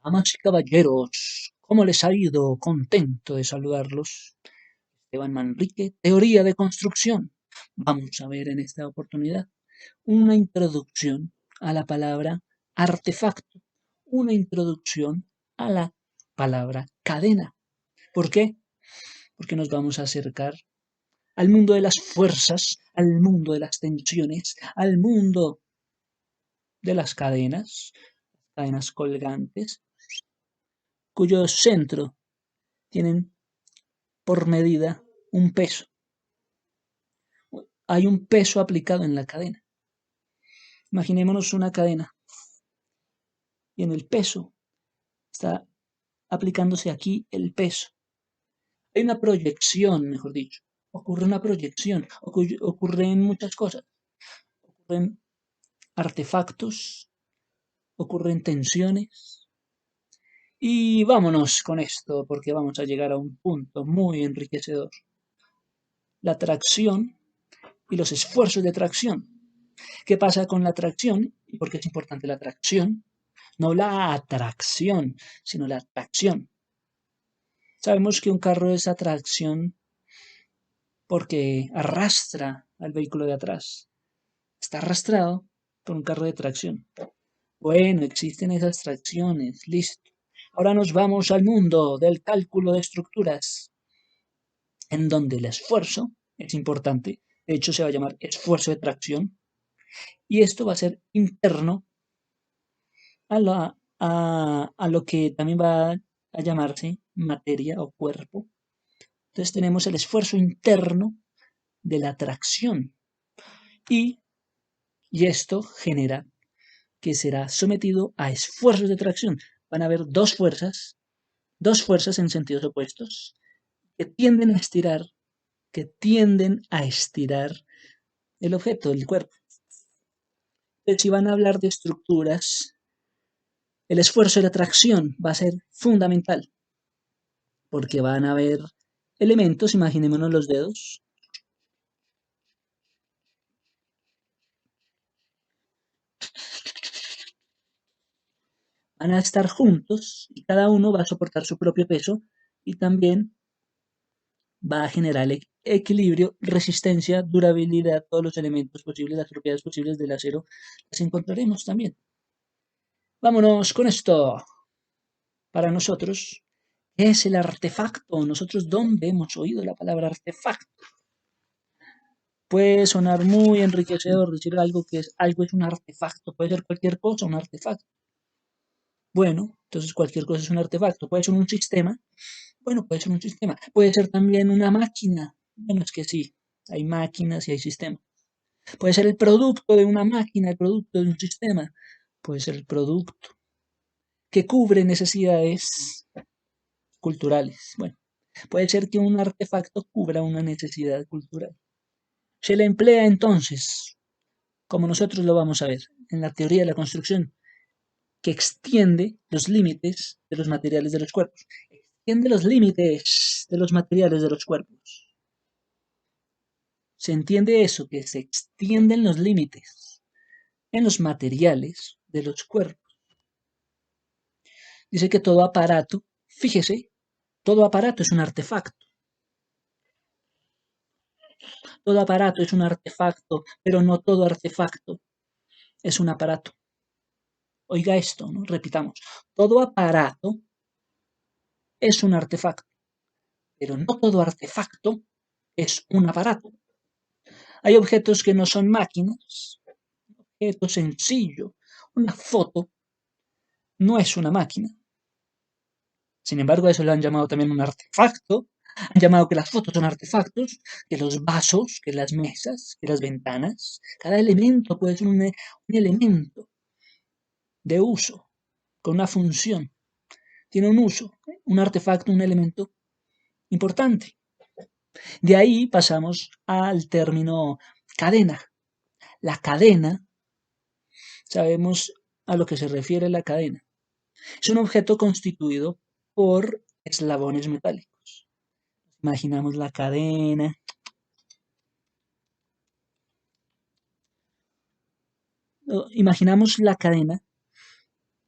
Damas y caballeros, ¿cómo les ha ido? Contento de saludarlos. Esteban Manrique, teoría de construcción. Vamos a ver en esta oportunidad una introducción a la palabra artefacto, una introducción a la palabra cadena. ¿Por qué? Porque nos vamos a acercar al mundo de las fuerzas, al mundo de las tensiones, al mundo de las cadenas colgantes, cuyo centro tienen por medida un peso. Hay un peso aplicado en la cadena. Imaginémonos una cadena y en el peso está aplicándose aquí el peso. Hay una proyección, mejor dicho. Ocurre una proyección. Ocurren muchas cosas. Ocurren artefactos, ocurren tensiones. Y vámonos con esto porque vamos a llegar a un punto muy enriquecedor. La tracción y los esfuerzos de tracción. ¿Qué pasa con la tracción? ¿Y por qué es importante la tracción? No la atracción, sino la tracción. Sabemos que un carro es atracción porque arrastra al vehículo de atrás. Está arrastrado por un carro de tracción. Bueno, existen esas tracciones, listo. Ahora nos vamos al mundo del cálculo de estructuras, en donde el esfuerzo es importante. De hecho, se va a llamar esfuerzo de tracción. Y esto va a ser interno a lo que también va a llamarse materia o cuerpo. Entonces tenemos el esfuerzo interno de la tracción y, y esto genera que será sometido a esfuerzos de tracción. Van a haber dos fuerzas en sentidos opuestos que tienden a estirar el objeto, el cuerpo. Entonces, si van a hablar de estructuras, el esfuerzo de la tracción va a ser fundamental porque van a haber elementos, imaginémonos los dedos, van a estar juntos y cada uno va a soportar su propio peso y también va a generar equilibrio, resistencia, durabilidad, todos los elementos posibles, las propiedades posibles del acero las encontraremos también. Vámonos con esto. Para nosotros, ¿qué es el artefacto? Nosotros, ¿dónde hemos oído la palabra artefacto? Puede sonar muy enriquecedor decir algo es un artefacto, puede ser cualquier cosa un artefacto. Bueno, entonces cualquier cosa es un artefacto. Puede ser un sistema. Bueno, puede ser un sistema. Puede ser también una máquina. Bueno, es que sí, hay máquinas y hay sistemas. Puede ser el producto de una máquina, el producto de un sistema. Puede ser el producto que cubre necesidades culturales. Bueno, puede ser que un artefacto cubra una necesidad cultural. Se le emplea entonces, como nosotros lo vamos a ver, en la teoría de la construcción, que extiende los límites de los materiales de los cuerpos. Extiende los límites de los materiales de los cuerpos. Se entiende eso, que se extienden los límites en los materiales de los cuerpos. Dice que todo aparato, fíjese, todo aparato es un artefacto. Todo aparato es un artefacto, pero no todo artefacto es un aparato. Oiga esto, ¿no? Repitamos. Todo aparato es un artefacto, pero no todo artefacto es un aparato. Hay objetos que no son máquinas. Objeto sencillo. Una foto no es una máquina. Sin embargo, a eso lo han llamado también un artefacto. Han llamado que las fotos son artefactos, que los vasos, que las mesas, que las ventanas. Cada elemento puede ser un elemento de uso, con una función. Tiene un uso, un artefacto, un elemento importante. De ahí pasamos al término cadena. La cadena, sabemos a lo que se refiere la cadena. Es un objeto constituido por eslabones metálicos. Imaginamos la cadena. Imaginamos la cadena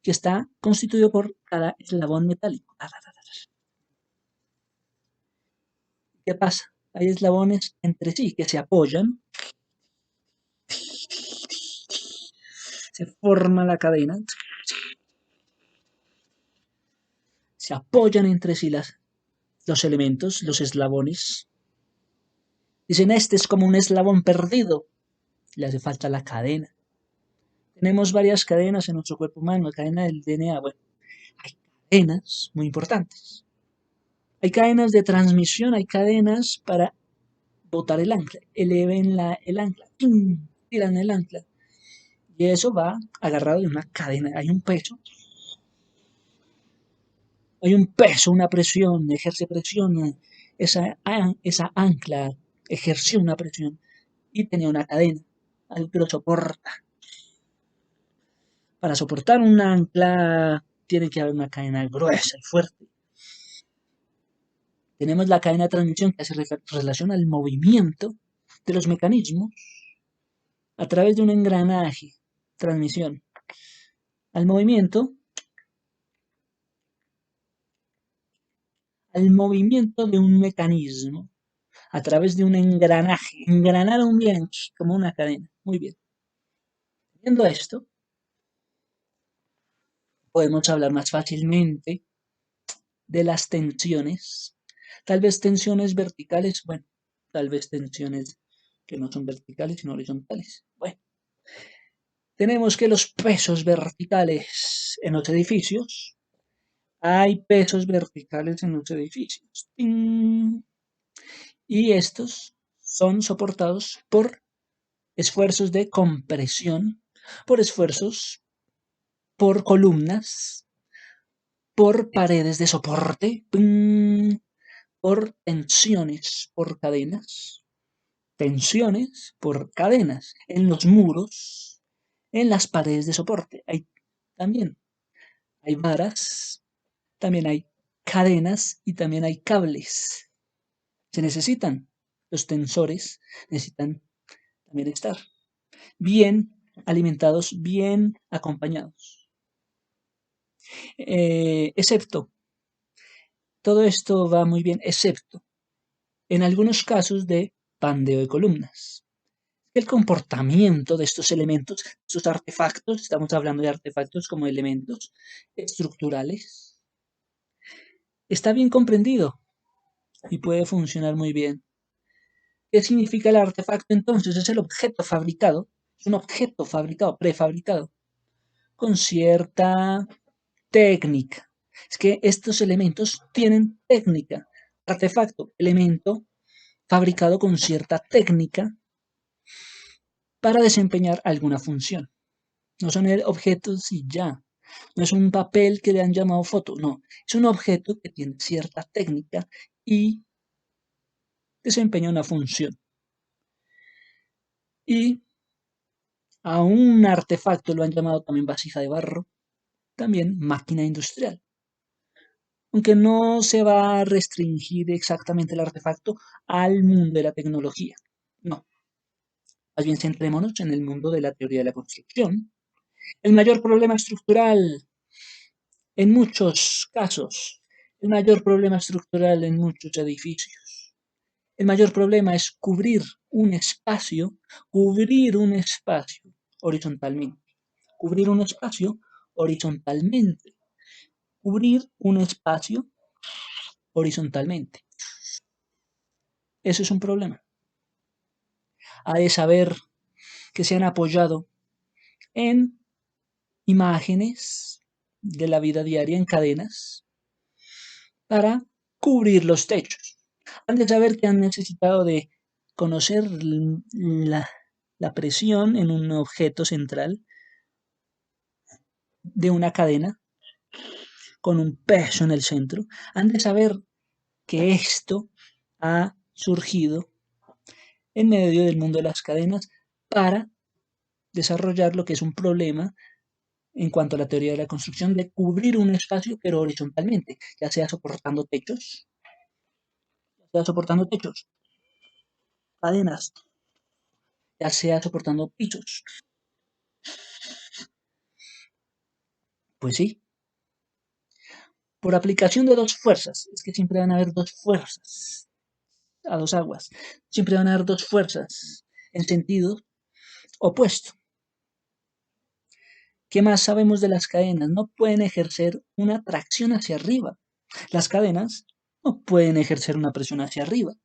que está constituido por cada eslabón metálico. ¿Qué pasa? Hay eslabones entre sí que se apoyan, se forma la cadena, se apoyan entre sí los elementos, los eslabones. Dicen, este es como un eslabón perdido. Le hace falta la cadena. Tenemos varias cadenas en nuestro cuerpo humano, la cadena del DNA. Bueno, hay cadenas muy importantes. Hay cadenas de transmisión, hay cadenas para botar el ancla. Eleven el ancla, ¡pum! Tiran el ancla. Y eso va agarrado de una cadena. Hay un peso, una presión, ejerce presión. Esa ancla ejerció una presión y tenía una cadena, algo que lo soporta. Para soportar un ancla tiene que haber una cadena gruesa y fuerte. Tenemos la cadena de transmisión que hace relación al movimiento de los mecanismos a través de un engranaje, transmisión, al movimiento de un mecanismo a través de un engranaje, engranar un bien como una cadena. Muy bien. Viendo esto, podemos hablar más fácilmente de las tensiones. Tal vez tensiones verticales, bueno, tal vez tensiones que no son verticales sino horizontales. Bueno, tenemos que los pesos verticales en los edificios, hay pesos verticales en los edificios. ¡Ting! Y estos son soportados por esfuerzos de compresión, por esfuerzos por columnas, por paredes de soporte, ¡ping! Por tensiones, por cadenas, tensiones por cadenas en los muros, en las paredes de soporte. También hay varas, también hay cadenas y también hay cables. Se necesitan. Los tensores necesitan también estar bien alimentados, bien acompañados. Excepto, todo esto va muy bien, excepto en algunos casos de pandeo de columnas. El comportamiento de estos elementos, estos artefactos, estamos hablando de artefactos como elementos estructurales, está bien comprendido y puede funcionar muy bien. ¿Qué significa el artefacto entonces? Es el objeto fabricado, es un objeto fabricado, prefabricado, con cierta técnica. Es que estos elementos tienen técnica. Artefacto, elemento fabricado con cierta técnica para desempeñar alguna función. No son objetos y ya. No es un papel que le han llamado foto, no. Es un objeto que tiene cierta técnica y desempeña una función. Y a un artefacto lo han llamado también vasija de barro, también máquina industrial. Aunque no se va a restringir exactamente el artefacto al mundo de la tecnología. No. Más bien centrémonos en el mundo de la teoría de la construcción. El mayor problema estructural en muchos casos, el mayor problema estructural en muchos edificios. El mayor problema es cubrir un espacio horizontalmente, cubrir un espacio horizontalmente, cubrir un espacio horizontalmente. Eso es un problema. Ha de saber que se han apoyado en imágenes de la vida diaria en cadenas para cubrir los techos. Han de saber que han necesitado de conocer la presión en un objeto central de una cadena con un peso en el centro. Han de saber que esto ha surgido en medio del mundo de las cadenas para desarrollar lo que es un problema en cuanto a la teoría de la construcción de cubrir un espacio pero horizontalmente, ya sea soportando techos, cadenas, ya sea soportando pisos. Pues sí, por aplicación de dos fuerzas. Es que siempre van a haber dos fuerzas a dos aguas. Siempre van a haber dos fuerzas en sentido opuesto. ¿Qué más sabemos de las cadenas? No pueden ejercer una tracción hacia arriba. Las cadenas no pueden ejercer una presión hacia arriba,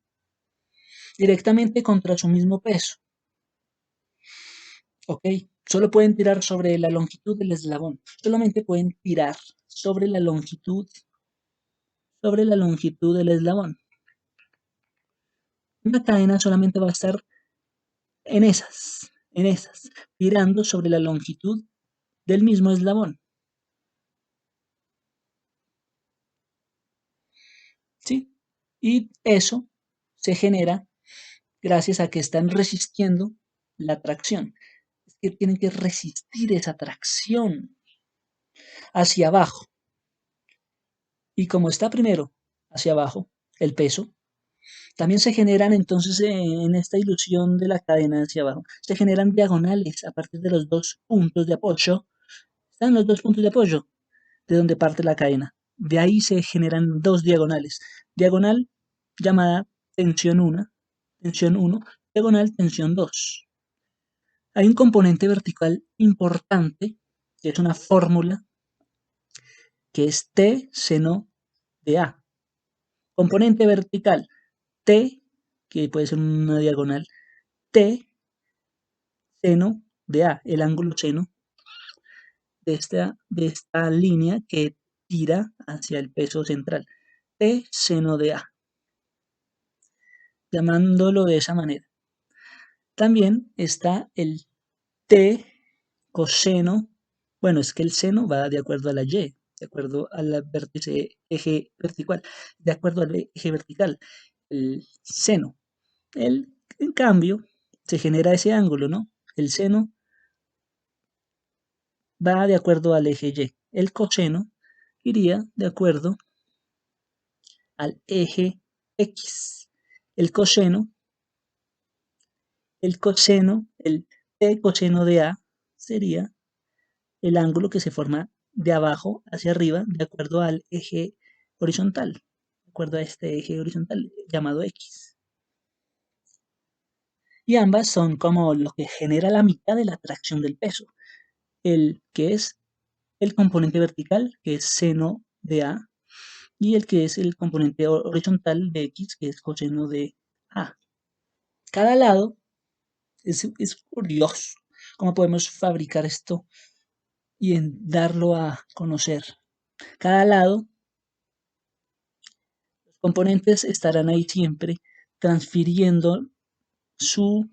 directamente contra su mismo peso. ¿Ok? Solo pueden tirar sobre la longitud del eslabón. Solamente pueden tirar sobre la longitud del eslabón. Una cadena solamente va a estar en esas, tirando sobre la longitud del mismo eslabón. ¿Sí? Y eso se genera gracias a que están resistiendo la tracción. Es que tienen que resistir esa tracción hacia abajo. Y como está primero hacia abajo, el peso, también se generan entonces en esta ilusión de la cadena hacia abajo, se generan diagonales a partir de los dos puntos de apoyo. Están los dos puntos de apoyo de donde parte la cadena. De ahí se generan dos diagonales. Diagonal llamada tensión 1, diagonal tensión 2. Hay un componente vertical importante, que es una fórmula, que es T seno de A. Componente vertical, T, que puede ser una diagonal, T seno de A, el ángulo seno de esta línea que tira hacia el peso central. T seno de A, llamándolo de esa manera. También está el T coseno. Bueno, es que el seno va de acuerdo a la Y, de acuerdo al vértice eje vertical, de acuerdo al eje vertical, el seno. En cambio, se genera ese ángulo, ¿no? El seno va de acuerdo al eje Y. El coseno iría de acuerdo al eje X. El coseno, el T coseno de A sería el ángulo que se forma de abajo hacia arriba de acuerdo al eje horizontal, de acuerdo a este eje horizontal llamado X. Y ambas son como lo que genera la mitad de la tracción del peso, el que es el componente vertical, que es seno de A, y el que es el componente horizontal de X, que es coseno de A. Cada lado es curioso cómo podemos fabricar esto y darlo a conocer. Cada lado, los componentes estarán ahí siempre transfiriendo su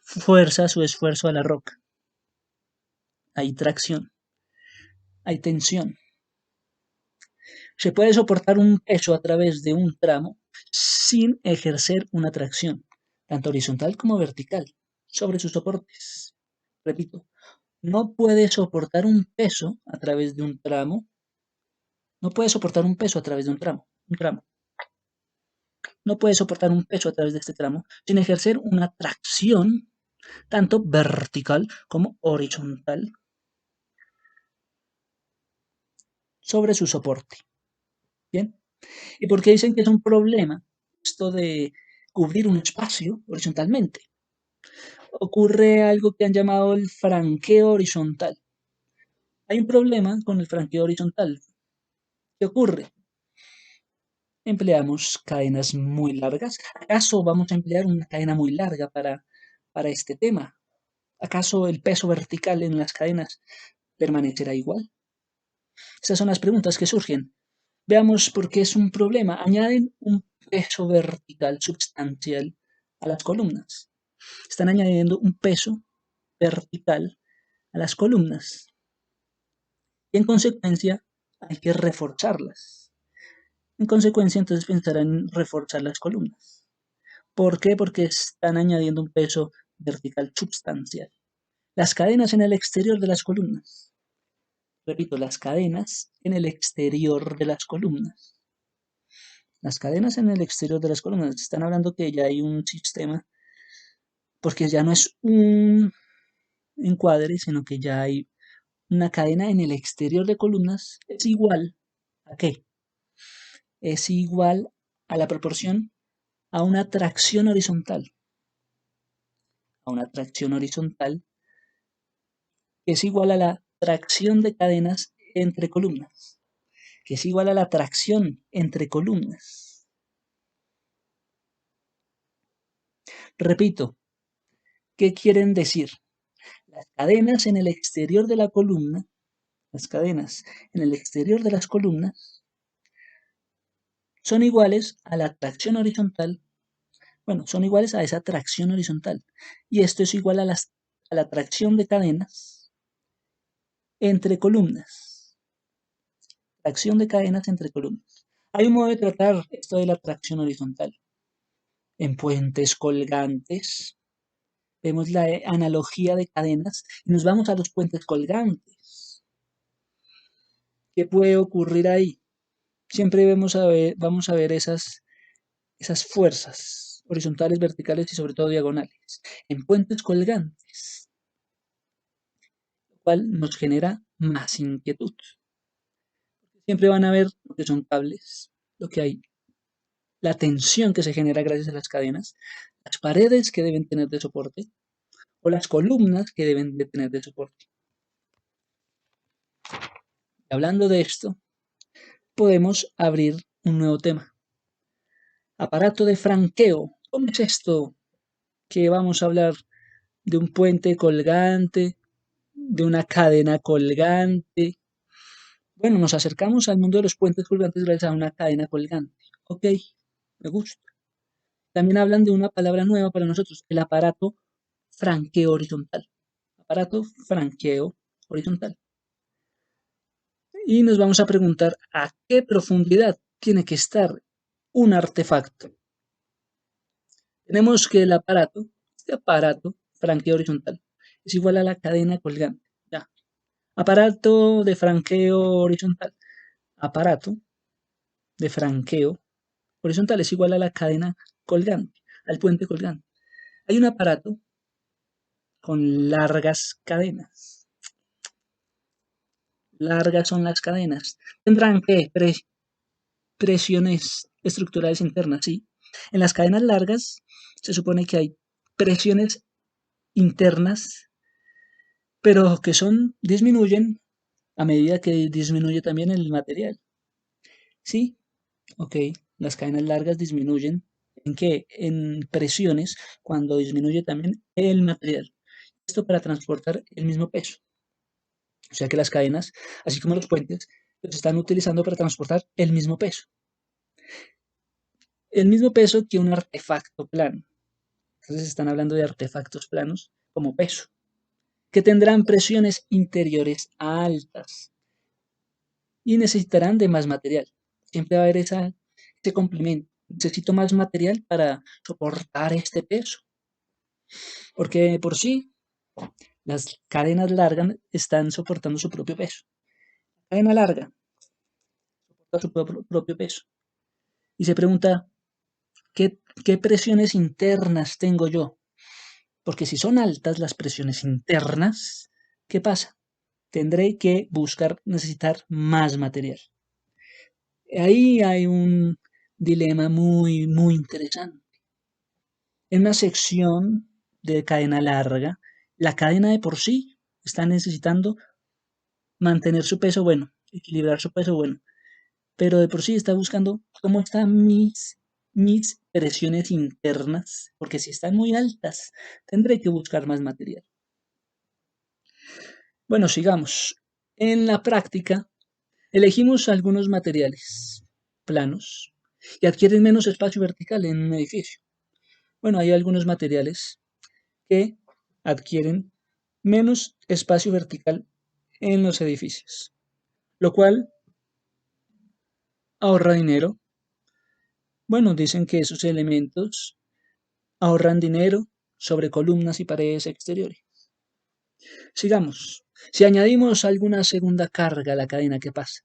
fuerza, su esfuerzo a la roca. Hay tracción, hay tensión. Se puede soportar un peso a través de un tramo sin ejercer una tracción, tanto horizontal como vertical, sobre sus soportes. Repito, no puede soportar un peso a través de un tramo, no puede soportar un peso a través de un tramo. No puede soportar un peso a través de este tramo sin ejercer una tracción tanto vertical como horizontal sobre su soporte. ¿Bien? ¿Y por qué dicen que es un problema esto de cubrir un espacio horizontalmente? Ocurre algo que han llamado el franqueo horizontal. Hay un problema con el franqueo horizontal. ¿Qué ocurre? Empleamos cadenas muy largas. ¿Acaso vamos a emplear una cadena muy larga para este tema? ¿Acaso el peso vertical en las cadenas permanecerá igual? Esas son las preguntas que surgen. Veamos por qué es un problema. Añaden un peso vertical sustancial a las columnas. Están añadiendo un peso vertical a las columnas. Y en consecuencia hay que reforzarlas. En consecuencia, entonces pensarán en reforzar las columnas. ¿Por qué? Porque están añadiendo un peso vertical sustancial. Las cadenas en el exterior de las columnas. Repito, las cadenas en el exterior de las columnas. Las cadenas en el exterior de las columnas. Están hablando que ya hay un sistema, porque ya no es un encuadre, sino que ya hay una cadena en el exterior de columnas es igual ¿a qué? Es igual a la proporción a una tracción horizontal. A una tracción horizontal que es igual a la tracción de cadenas entre columnas, que es igual a la tracción entre columnas. Repito, ¿qué quieren decir? Las cadenas en el exterior de la columna, las cadenas en el exterior de las columnas son iguales a la tracción horizontal. Bueno, son iguales a esa tracción horizontal. Y esto es igual a la tracción de cadenas entre columnas. Tracción de cadenas entre columnas. Hay un modo de tratar esto de la tracción horizontal. En puentes colgantes vemos la analogía de cadenas y nos vamos a los puentes colgantes. ¿Qué puede ocurrir ahí? Siempre vamos a ver esas fuerzas horizontales, verticales y sobre todo diagonales en puentes colgantes, lo cual nos genera más inquietud. Siempre van a ver lo que son cables, lo que hay, la tensión que se genera gracias a las cadenas, las paredes que deben tener de soporte o las columnas que deben de tener de soporte. Y hablando de esto, podemos abrir un nuevo tema. Aparato de franqueo. ¿Cómo es esto que vamos a hablar de un puente colgante, de una cadena colgante? Bueno, nos acercamos al mundo de los puentes colgantes gracias a una cadena colgante. Ok, me gusta. También hablan de una palabra nueva para nosotros, el aparato franqueo horizontal. Aparato franqueo horizontal. Y nos vamos a preguntar a qué profundidad tiene que estar un artefacto. Tenemos que este aparato franqueo horizontal, es igual a la cadena colgante. Ya. Aparato de franqueo horizontal. Aparato de franqueo horizontal es igual a la cadena colgante, al puente colgante. Hay un aparato con largas cadenas. Largas son las cadenas. Tendrán que presiones estructurales internas, sí. En las cadenas largas se supone que hay presiones internas, pero que disminuyen a medida que disminuye también el material. Sí, ok, las cadenas largas disminuyen. ¿En qué? En presiones cuando disminuye también el material. Esto para transportar el mismo peso. O sea que las cadenas, así como los puentes, los están utilizando para transportar el mismo peso. El mismo peso que un artefacto plano. Entonces están hablando de artefactos planos como peso, que tendrán presiones interiores altas y necesitarán de más material. Siempre va a haber ese complemento. Necesito más material para soportar este peso. Porque por sí, las cadenas largas están soportando su propio peso. La cadena larga soporta su propio peso. Y se pregunta, ¿qué presiones internas tengo yo? Porque si son altas las presiones internas, ¿qué pasa? Tendré que necesitar más material. Ahí hay un dilema muy interesante. En una sección de cadena larga, la cadena de por sí está necesitando mantener su peso bueno, equilibrar su peso bueno, pero de por sí está buscando cómo están mis presiones internas, porque si están muy altas, tendré que buscar más material. Bueno, sigamos. En la práctica, elegimos algunos materiales planos y adquieren menos espacio vertical en un edificio. Bueno, hay algunos materiales que adquieren menos espacio vertical en los edificios, lo cual ahorra dinero. Bueno, dicen que esos elementos ahorran dinero sobre columnas y paredes exteriores. Sigamos. Si añadimos alguna segunda carga a la cadena, ¿qué pasa?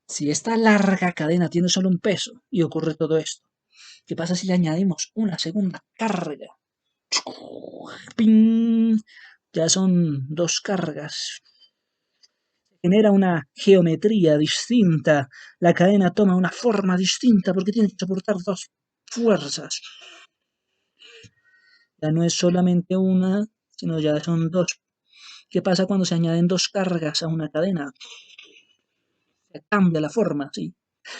Si esta larga cadena tiene solo un peso y ocurre todo esto, ¿qué pasa si le añadimos una segunda carga? ¡Ping! Ya son dos cargas. genera una geometría distinta, la cadena toma una forma distinta porque tiene que soportar dos fuerzas. Ya no es solamente una, sino ya son dos. ¿Qué pasa cuando se añaden dos cargas a una cadena? Se cambia la forma, sí.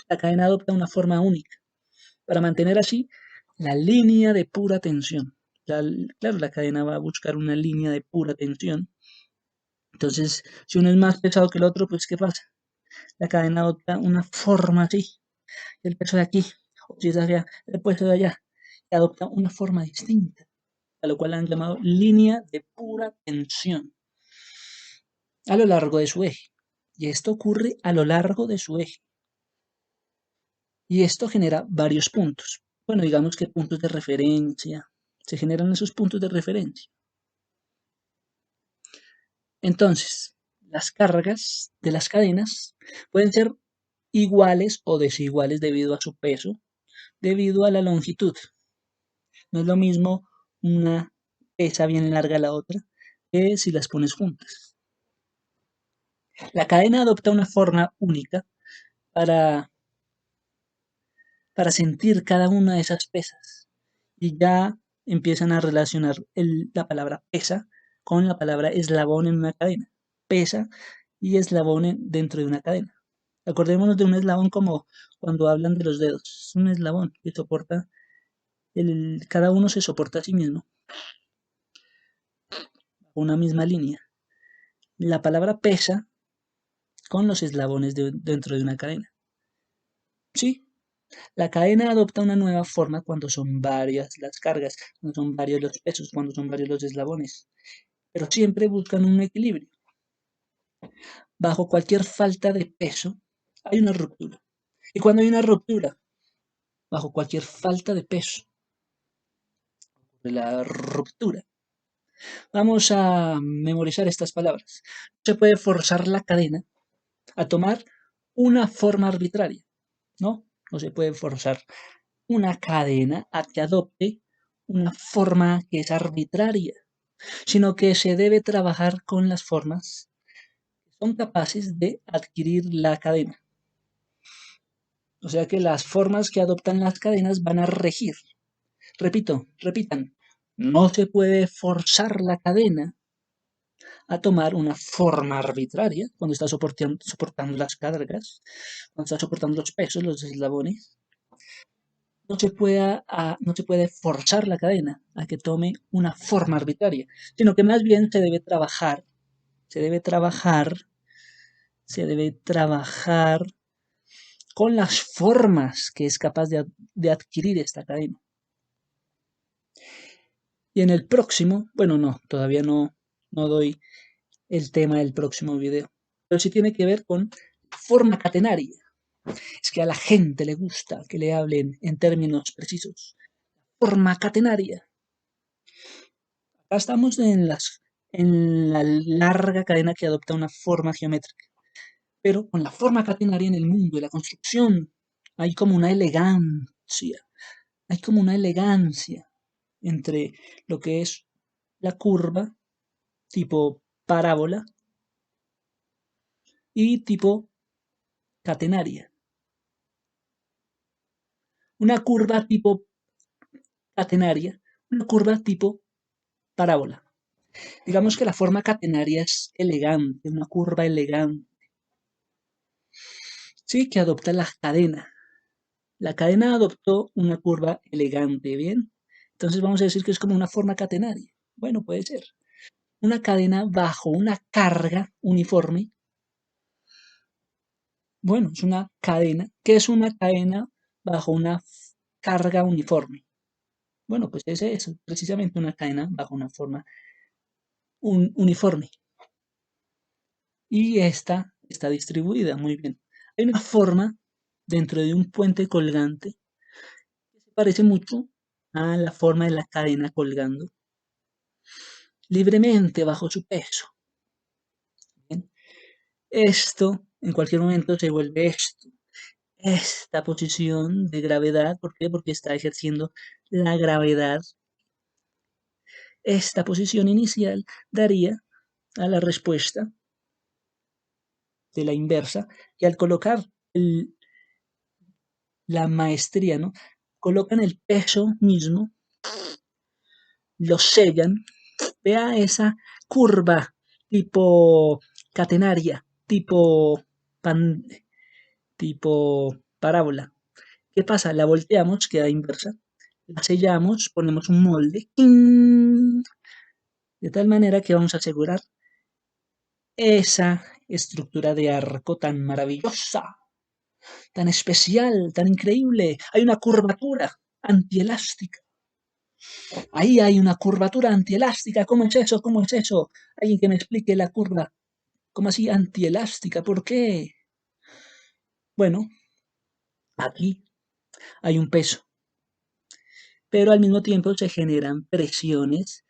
La cadena adopta una forma única para mantener así la línea de pura tensión. Claro, la cadena va a buscar una línea de pura tensión. Entonces, si uno es más pesado que el otro, pues ¿qué pasa? La cadena adopta una forma así, el peso de aquí, o si es hacia el peso de allá, y adopta una forma distinta, a lo cual han llamado línea de pura tensión a lo largo de su eje. Y esto ocurre a lo largo de su eje. Y esto genera varios puntos. Bueno, digamos que puntos de referencia. Se generan esos puntos de referencia. Entonces, las cargas de las cadenas pueden ser iguales o desiguales debido a su peso, debido a la longitud. No es lo mismo una pesa bien larga a la otra que si las pones juntas. La cadena adopta una forma única para, para sentir cada una de esas pesas y ya empiezan a relacionar la palabra pesa con la palabra eslabón en una cadena. Pesa y eslabón dentro de una cadena. Acordémonos de un eslabón como cuando hablan de los dedos. Es un eslabón que soporta, cada uno se soporta a sí mismo, una misma línea. La palabra pesa con los eslabones dentro de una cadena. Sí, la cadena adopta una nueva forma cuando son varias las cargas, cuando son varios los pesos, cuando son varios los eslabones, pero siempre buscan un equilibrio. Bajo cualquier falta de peso hay una ruptura. Y cuando hay una ruptura, bajo cualquier falta de peso, la ruptura. Vamos a memorizar estas palabras. Se puede forzar la cadena a tomar una forma arbitraria, ¿no? No se puede forzar una cadena a que adopte una forma que es arbitraria, sino que se debe trabajar con las formas que son capaces de adquirir la cadena. O sea que las formas que adoptan las cadenas van a regir. Repitan, no se puede forzar la cadena a tomar una forma arbitraria cuando está soportando las cargas, cuando está soportando los pesos, los eslabones. No se puede forzar la cadena a que tome una forma arbitraria, sino que más bien se debe trabajar, se debe trabajar con las formas que es capaz de adquirir esta cadena. Y en el próximo, bueno, no, todavía no doy el tema del próximo video, pero sí tiene que ver con forma catenaria. Es que a la gente le gusta que le hablen en términos precisos. Forma catenaria. Acá estamos en la larga cadena que adopta una forma geométrica. Pero con la forma catenaria en el mundo de la construcción hay como una elegancia. Hay como una elegancia entre lo que es la curva tipo parábola y tipo catenaria. Una curva tipo catenaria, una curva tipo parábola. Digamos que la forma catenaria es elegante, una curva elegante, sí, que adopta la cadena. La cadena adoptó una curva elegante, ¿bien? Entonces vamos a decir que es como una forma catenaria. Bueno, puede ser. Una cadena bajo una carga uniforme. Bueno, es una cadena. ¿Qué es una cadena bajo una carga uniforme? Bueno, pues es eso, precisamente una cadena bajo una forma uniforme. Y esta está distribuida muy bien. Hay una forma dentro de un puente colgante que se parece mucho a la forma de la cadena colgando libremente bajo su peso. ¿Bien? Esto en cualquier momento se vuelve esto. Esta posición de gravedad, ¿por qué? Porque está ejerciendo la gravedad. Esta posición inicial daría a la respuesta de la inversa, y al colocar la maestría, ¿no? Colocan el peso mismo, lo sellan, vea esa curva tipo catenaria, pan, tipo parábola. ¿Qué pasa? La volteamos, queda inversa, la sellamos, ponemos un molde, ¡ting! De tal manera que vamos a asegurar esa estructura de arco tan maravillosa, tan especial, tan increíble. Hay una curvatura antielástica. Ahí hay una curvatura antielástica. ¿Cómo es eso? ¿Cómo es eso? Alguien que me explique la curva. ¿Cómo así antielástica? ¿Por qué? Bueno, aquí hay un peso, pero al mismo tiempo se generan presiones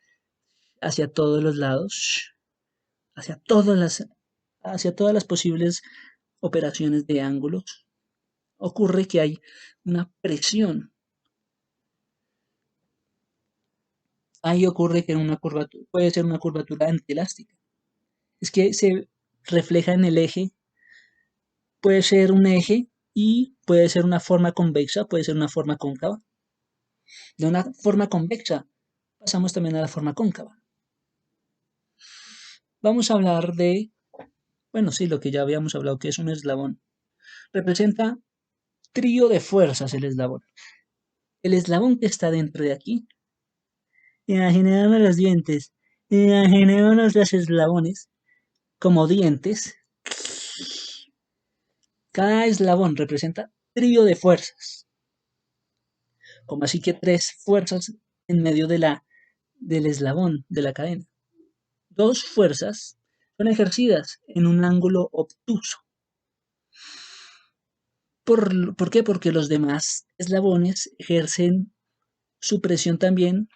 hacia todos los lados, hacia todas las, hacia todas las posibles operaciones de ángulos. Ocurre que hay una presión. Ahí ocurre que una curvatura puede ser una curvatura antielástica. Es que se refleja en el eje, puede ser un eje y puede ser una forma convexa, puede ser una forma cóncava. De una forma convexa pasamos también a la forma cóncava. Vamos a hablar de, bueno, sí, lo que ya habíamos hablado, que es un eslabón. Representa trío de fuerzas el eslabón. El eslabón que está dentro de aquí, imaginémonos los dientes, imaginémonos los eslabones como dientes. Cada eslabón representa trío de fuerzas, como así que tres fuerzas en medio del eslabón de la cadena. Dos fuerzas son ejercidas en un ángulo obtuso. ¿Por qué? Porque los demás eslabones ejercen su presión también.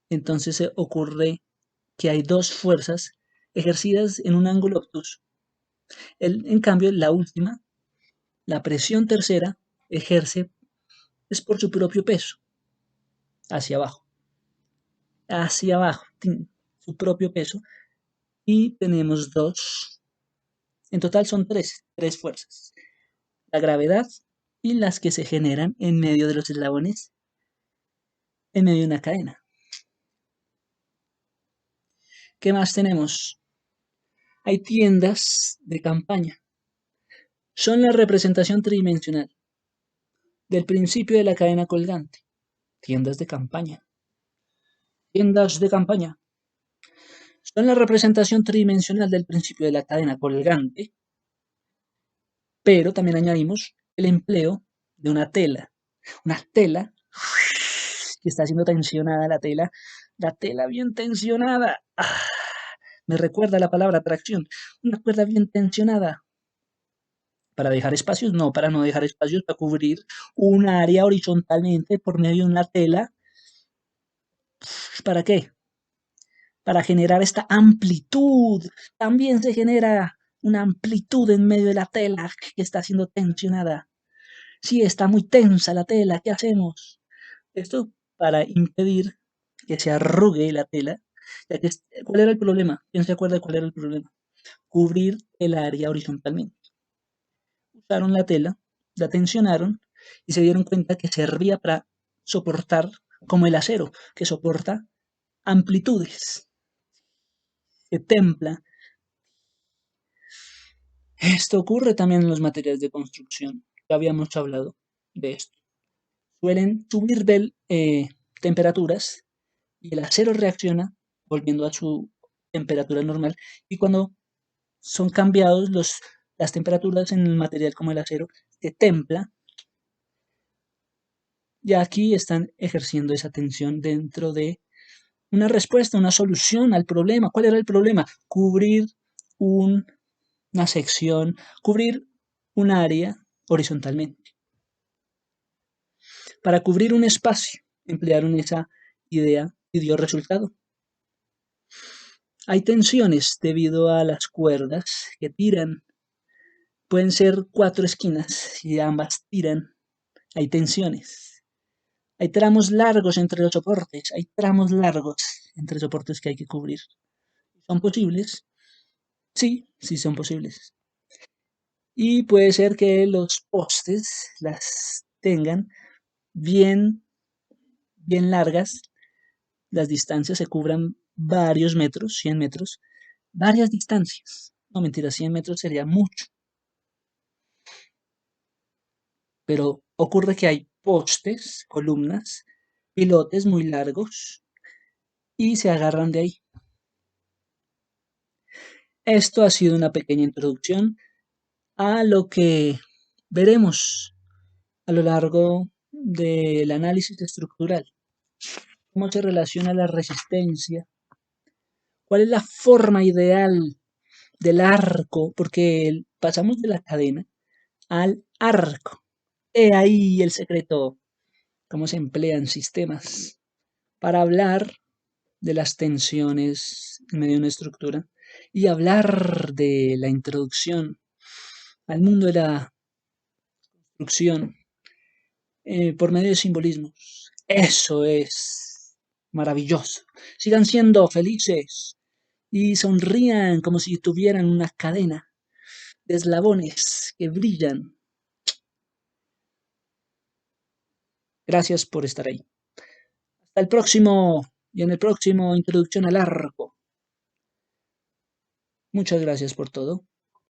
Entonces ocurre que hay dos fuerzas ejercidas en un ángulo obtuso. En cambio, la última, la presión tercera, ejerce es por su propio peso, hacia abajo, su propio peso, y tenemos dos, en total son tres fuerzas, la gravedad y las que se generan en medio de los eslabones, en medio de una cadena. ¿Qué más tenemos? Hay tiendas de campaña, son la representación tridimensional del principio de la cadena colgante, tiendas de campaña. Tiendas de campaña son la representación tridimensional del principio de la cadena colgante, pero también añadimos el empleo de una tela que está siendo tensionada la tela bien tensionada. Me recuerda la palabra tracción, una cuerda bien tensionada. Para dejar espacios, no, para no dejar espacios, para cubrir un área horizontalmente por medio de una tela. ¿Para qué? Para generar esta amplitud. También se genera una amplitud en medio de la tela que está siendo tensionada. Sí, está muy tensa la tela, ¿qué hacemos? Esto para impedir que se arrugue la tela. Ya que, ¿cuál era el problema? ¿Quién se acuerda cuál era el problema? Cubrir el área horizontalmente. Usaron la tela, la tensionaron y se dieron cuenta que servía para soportar, como el acero, que soporta amplitudes, que templa. Esto ocurre también en los materiales de construcción. Ya habíamos hablado de esto. Suelen subir temperaturas y el acero reacciona volviendo a su temperatura normal. Y cuando son cambiados las temperaturas en el material como el acero, se templa. Y aquí están ejerciendo esa tensión dentro de una respuesta, una solución al problema. ¿Cuál era el problema? Cubrir una sección, cubrir un área horizontalmente. Para cubrir un espacio, emplearon esa idea y dio resultado. Hay tensiones debido a las cuerdas que tiran. Pueden ser cuatro esquinas y ambas tiran. Hay tensiones. Hay tramos largos entre los soportes. Hay tramos largos entre soportes que hay que cubrir. Son posibles Sí, sí son posibles. Y puede ser que los postes las tengan bien, bien largas, las distancias se cubran varios metros, 100 metros, varias distancias. No, mentira, 100 metros sería mucho, pero ocurre que hay postes, columnas, pilotes muy largos y se agarran de ahí. Esto ha sido una pequeña introducción a lo que veremos a lo largo del análisis estructural. Cómo se relaciona la resistencia, cuál es la forma ideal del arco, porque pasamos de la cadena al arco. He ahí el secreto, cómo se emplean sistemas para hablar de las tensiones en medio de una estructura y hablar de la introducción al mundo de la construcción por medio de simbolismos. Eso es maravilloso. Sigan siendo felices y sonrían como si tuvieran una cadena de eslabones que brillan. Gracias por estar ahí. Hasta el próximo y en el próximo Introducción al Arco. Muchas gracias por todo.